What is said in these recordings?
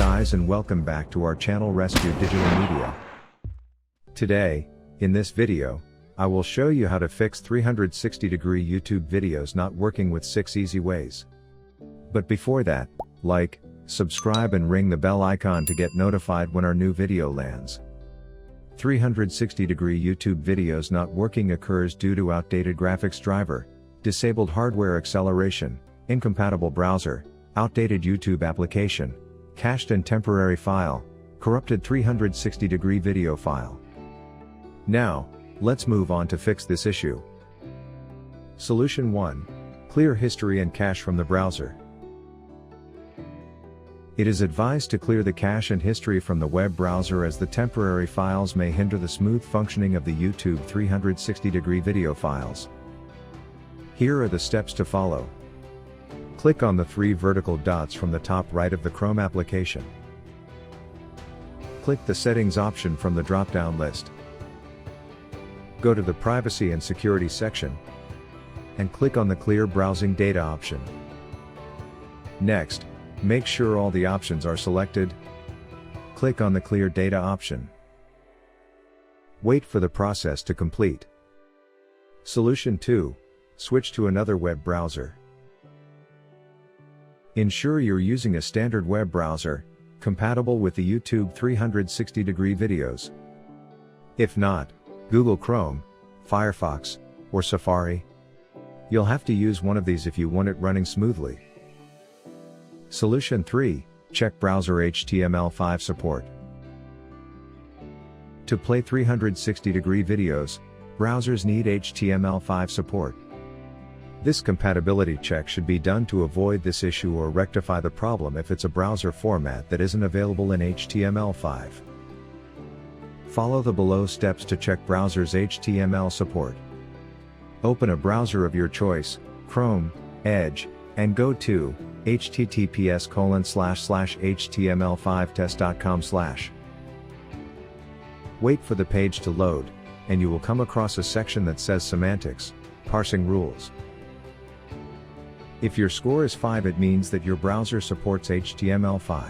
guys, and welcome back to our channel Rescue Digital Media. Today, in this video, I will show you how to fix 360-degree YouTube videos not working with 6 easy ways. But before that, like, subscribe and ring the bell icon to get notified when our new video lands. 360-degree YouTube videos not working occurs due to outdated graphics driver, disabled hardware acceleration, incompatible browser, outdated YouTube application, cached and temporary file, corrupted 360-degree video file. Now, let's move on to fix this issue. Solution 1. Clear history and cache from the browser. It is advised to clear the cache and history from the web browser, as the temporary files may hinder the smooth functioning of the YouTube 360-degree video files. Here are the steps to follow. Click on the 3 vertical dots from the top right of the Chrome application. Click the Settings option from the drop-down list. Go to the Privacy and Security section, and click on the Clear Browsing Data option. Next, make sure all the options are selected. Click on the Clear Data option. Wait for the process to complete. Solution 2. Switch to another web browser. Ensure you're using a standard web browser, compatible with the YouTube 360-degree videos. If not, Google Chrome, Firefox, or Safari. You'll have to use one of these if you want it running smoothly. Solution 3. Check browser HTML5 support. To play 360-degree videos, browsers need HTML5 support. This compatibility check should be done to avoid this issue or rectify the problem if it's a browser format that isn't available in HTML5. Follow the below steps to check browser's HTML support. Open a browser of your choice, Chrome, Edge, and go to https://html5test.com/. Wait for the page to load, and you will come across a section that says Semantics, Parsing Rules. If your score is 5, it means that your browser supports HTML5.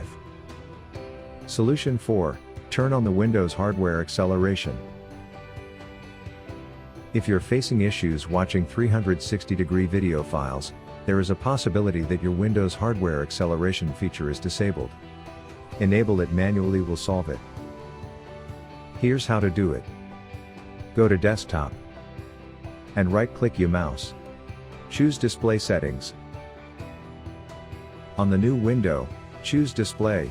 Solution 4. Turn on the Windows hardware acceleration. If you're facing issues watching 360-degree video files, there is a possibility that your Windows hardware acceleration feature is disabled. Enable it manually will solve it. Here's how to do it. Go to Desktop, and right-click your mouse. Choose Display Settings. On the new window, choose Display,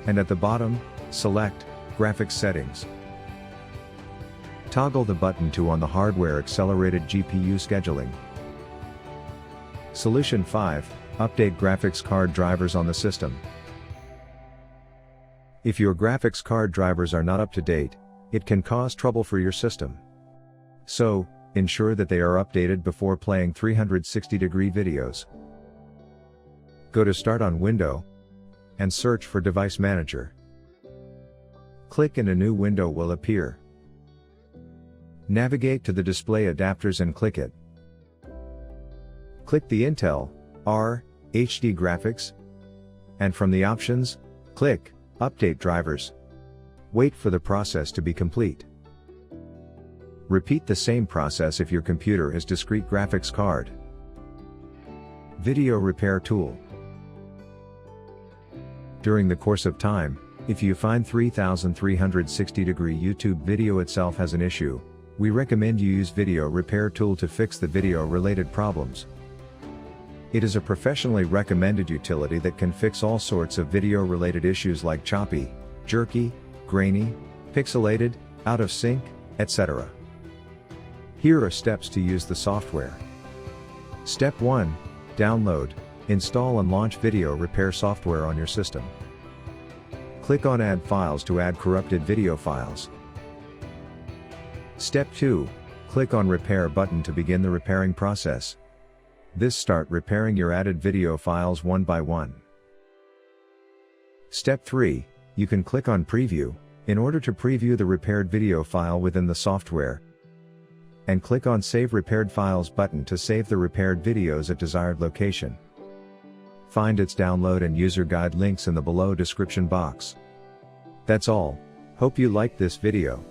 and at the bottom, select Graphics Settings. Toggle the button to on the hardware accelerated GPU scheduling. Solution 5. Update graphics card drivers on the system. If your graphics card drivers are not up to date, it can cause trouble for your system. So, ensure that they are updated before playing 360-degree videos. Go to Start on Window, and search for Device Manager. Click and a new window will appear. Navigate to the display adapters and click it. Click the Intel R HD graphics, and from the options, click Update Drivers. Wait for the process to be complete. Repeat the same process if your computer has discrete graphics card. Video Repair Tool. During the course of time, if you find 360-degree YouTube video itself has an issue, we recommend you use Video Repair Tool to fix the video-related problems. It is a professionally recommended utility that can fix all sorts of video-related issues like choppy, jerky, grainy, pixelated, out of sync, etc. Here are steps to use the software. Step 1. Download, install and launch Video Repair software on your system. Click on Add Files to add corrupted video files. Step 2. Click on Repair button to begin the repairing process. This start repairing your added video files one by one. Step 3. You can click on Preview, in order to preview the repaired video file within the software, and click on Save Repaired Files button to save the repaired videos at desired location. Find its download and user guide links in the below description box. That's all. Hope you liked this video.